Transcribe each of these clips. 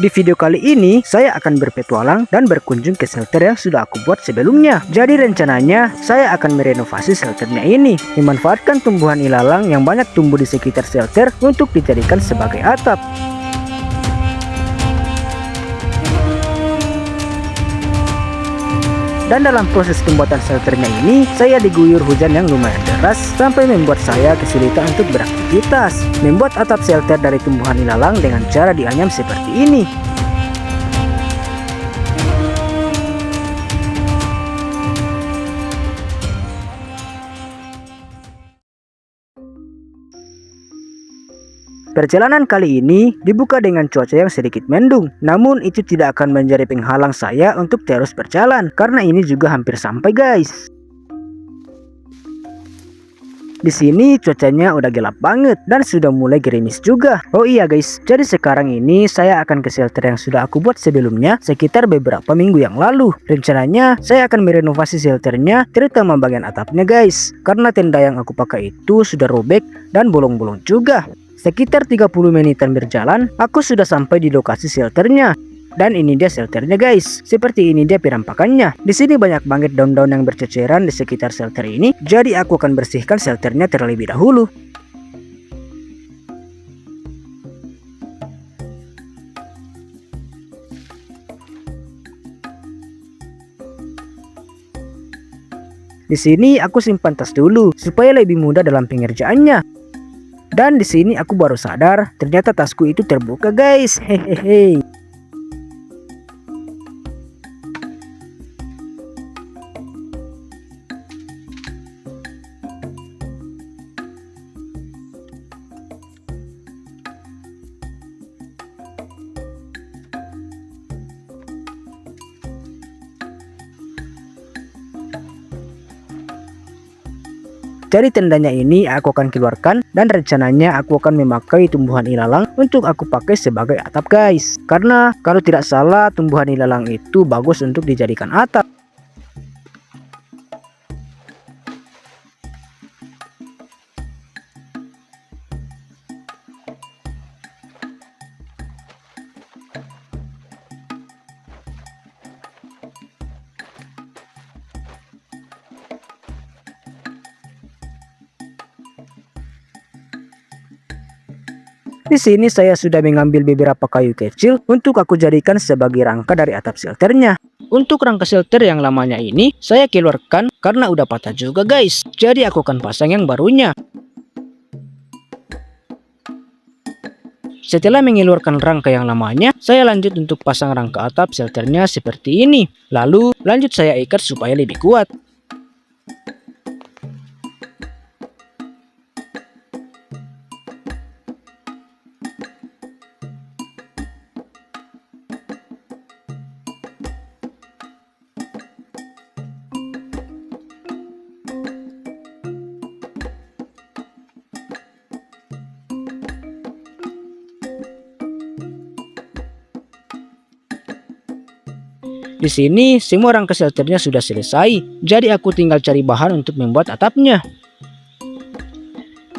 Di video kali ini saya akan berpetualang dan berkunjung ke shelter yang sudah aku buat sebelumnya. Jadi rencananya saya akan merenovasi shelternya ini, memanfaatkan tumbuhan ilalang yang banyak tumbuh di sekitar shelter untuk dijadikan sebagai atap. Dan dalam proses pembuatan shelternya ini, saya diguyur hujan yang lumayan deras sampai membuat saya kesulitan untuk beraktivitas. Membuat atap shelter dari tumbuhan ilalang dengan cara dianyam seperti ini. Perjalanan kali ini dibuka dengan cuaca yang sedikit mendung, namun itu tidak akan menjadi penghalang saya untuk terus berjalan, karena ini juga hampir sampai guys. Di sini cuacanya udah gelap banget dan sudah mulai gerimis juga. Oh iya guys, jadi sekarang ini saya akan ke shelter yang sudah aku buat sebelumnya sekitar beberapa minggu yang lalu. Rencananya saya akan merenovasi shelternya, terutama bagian atapnya guys, karena tenda yang aku pakai itu sudah robek dan bolong-bolong juga. Sekitar 30 menitan berjalan, aku sudah sampai di lokasi shelternya. Dan ini dia shelternya guys. Seperti ini dia penampakannya. Di sini banyak banget daun-daun yang berceceran di sekitar shelter ini. Jadi aku akan bersihkan shelternya terlebih dahulu. Di sini aku simpan tas dulu supaya lebih mudah dalam pengerjaannya. Dan di sini aku baru sadar ternyata tasku itu terbuka guys. Hehehe. Jadi tendanya ini aku akan keluarkan dan rencananya aku akan memakai tumbuhan ilalang untuk aku pakai sebagai atap guys. Karena kalau tidak salah tumbuhan ilalang itu bagus untuk dijadikan atap. Di sini saya sudah mengambil beberapa kayu kecil untuk aku jadikan sebagai rangka dari atap shelternya. Untuk rangka shelter yang lamanya ini saya keluarkan karena udah patah juga guys. Jadi aku akan pasang yang barunya. Setelah mengeluarkan rangka yang lamanya, saya lanjut untuk pasang rangka atap shelternya seperti ini. Lalu lanjut saya ikat supaya lebih kuat. Di sini semua rangka shelternya sudah selesai, jadi aku tinggal cari bahan untuk membuat atapnya.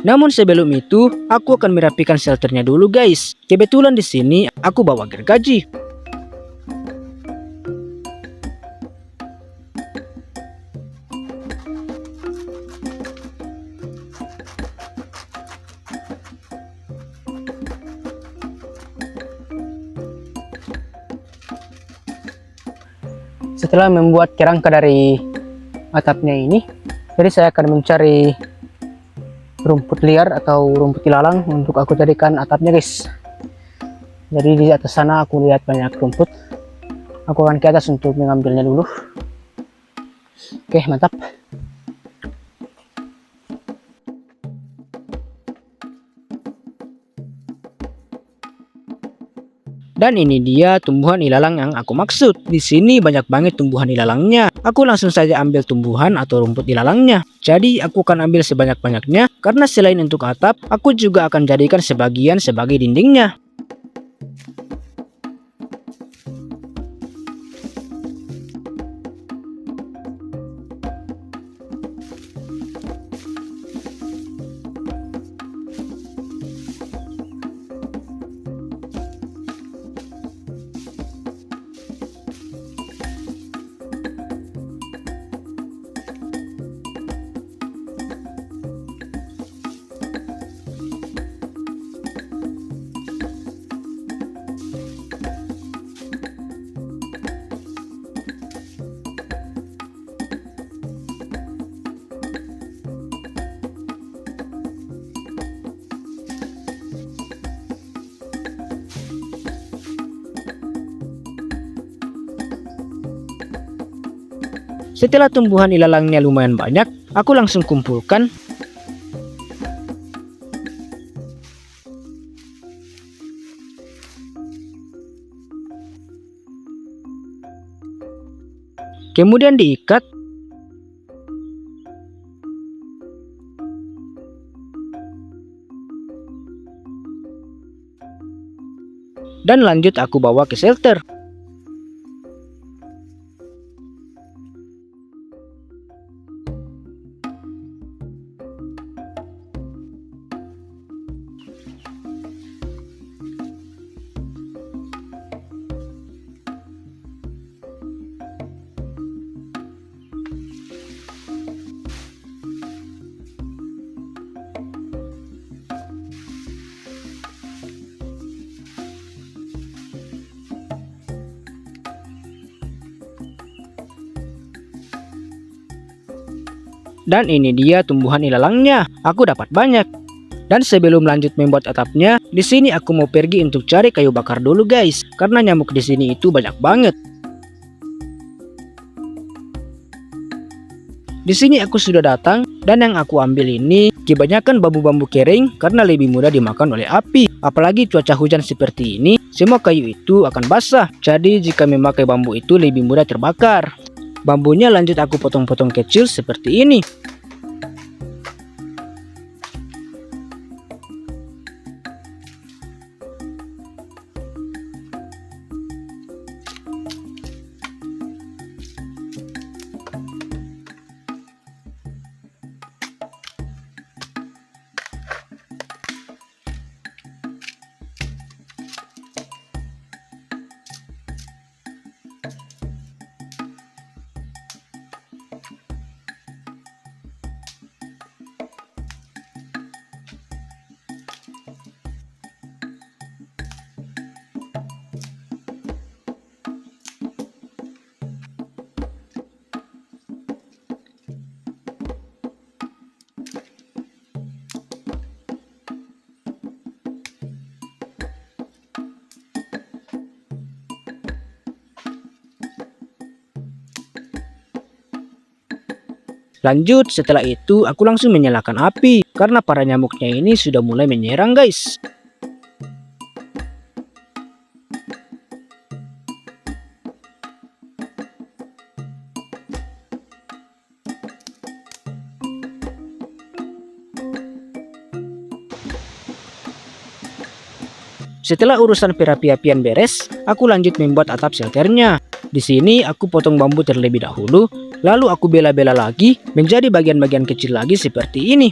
Namun sebelum itu, aku akan merapikan shelternya dulu guys. Kebetulan di sini aku bawa gergaji. Setelah membuat kerangka dari atapnya ini, jadi saya akan mencari rumput liar atau rumput ilalang untuk aku jadikan atapnya guys. Jadi di atas sana aku lihat banyak rumput. Aku akan ke atas untuk mengambilnya dulu. Oke, mantap. Dan ini dia tumbuhan ilalang yang aku maksud. Di sini banyak banget tumbuhan ilalangnya. Aku langsung saja ambil tumbuhan atau rumput ilalangnya. Jadi aku akan ambil sebanyak-banyaknya karena selain untuk atap, aku juga akan jadikan sebagian sebagai dindingnya. Setelah tumbuhan ilalangnya lumayan banyak, aku langsung kumpulkan. Kemudian diikat. Dan lanjut aku bawa ke shelter. Dan ini dia tumbuhan ilalangnya. Aku dapat banyak. Dan sebelum lanjut membuat atapnya, di sini aku mau pergi untuk cari kayu bakar dulu guys, karena nyamuk di sini itu banyak banget. Di sini aku sudah datang, dan yang aku ambil ini kebanyakan bambu-bambu kering karena lebih mudah dimakan oleh api. Apalagi cuaca hujan seperti ini, semua kayu itu akan basah. Jadi jika memakai bambu itu lebih mudah terbakar. Bambunya lanjut aku potong-potong kecil seperti ini. Lanjut, setelah itu aku langsung menyalakan api karena para nyamuknya ini sudah mulai menyerang guys. Setelah urusan perapi-apian beres, aku lanjut membuat atap shelternya. Di sini aku potong bambu terlebih dahulu, lalu aku bela-bela lagi menjadi bagian-bagian kecil lagi seperti ini.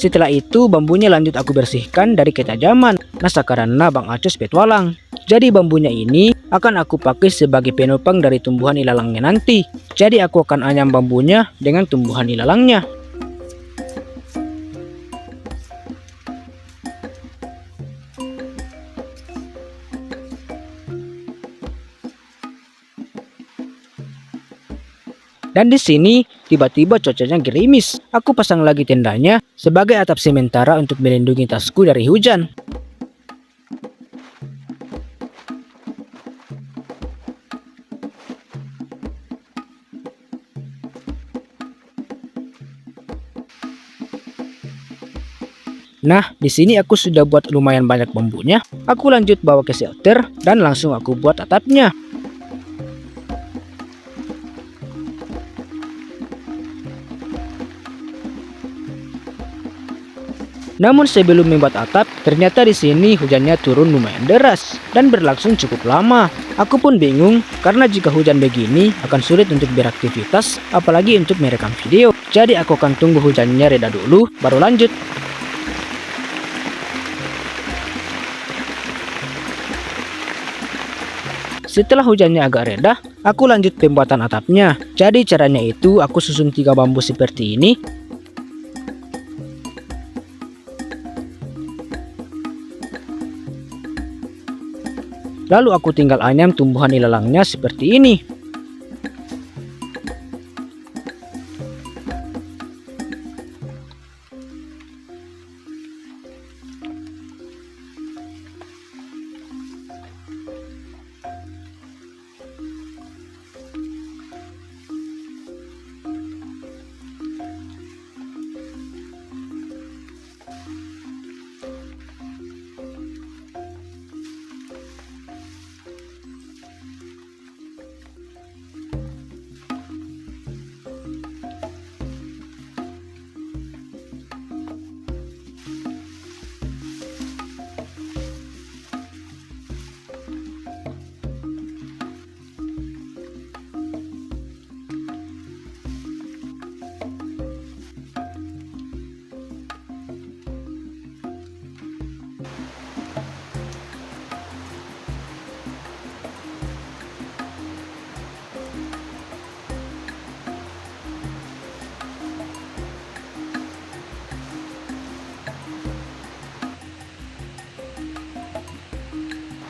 Setelah itu bambunya lanjut aku bersihkan dari ketajaman. Nah karena Bang Acos petualang. Jadi bambunya ini akan aku pakai sebagai penopang dari tumbuhan ilalangnya nanti. Jadi aku akan anyam bambunya dengan tumbuhan ilalangnya. Dan di sini tiba-tiba cuacanya gerimis. Aku pasang lagi tendanya sebagai atap sementara untuk melindungi tasku dari hujan. Nah, di sini aku sudah buat lumayan banyak bambunya. Aku lanjut bawa ke shelter dan langsung aku buat atapnya. Namun sebelum membuat atap, ternyata di sini hujannya turun lumayan deras dan berlangsung cukup lama. Aku pun bingung karena jika hujan begini akan sulit untuk beraktivitas, apalagi untuk merekam video. Jadi aku akan tunggu hujannya reda dulu, baru lanjut. Setelah hujannya agak reda, aku lanjut pembuatan atapnya. Jadi caranya itu aku susun 3 bambu seperti ini. Lalu aku tinggal anyam tumbuhan ilalangnya seperti ini.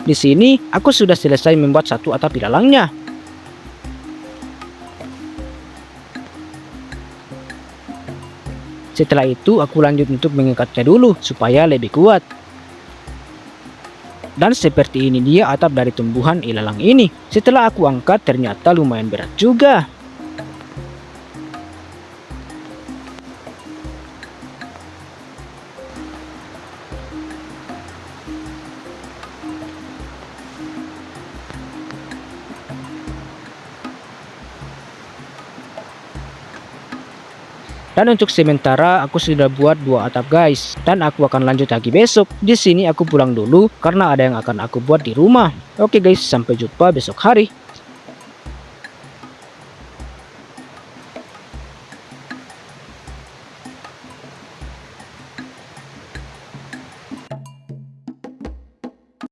Di sini aku sudah selesai membuat satu atap ilalangnya. Setelah itu aku lanjut untuk mengikatnya dulu supaya lebih kuat. Dan seperti ini dia atap dari tumbuhan ilalang ini. Setelah aku angkat ternyata lumayan berat juga. Dan untuk sementara aku sudah buat 2 atap guys, dan aku akan lanjut lagi besok. Di sini aku pulang dulu karena ada yang akan aku buat di rumah. Oke guys, sampai jumpa besok hari.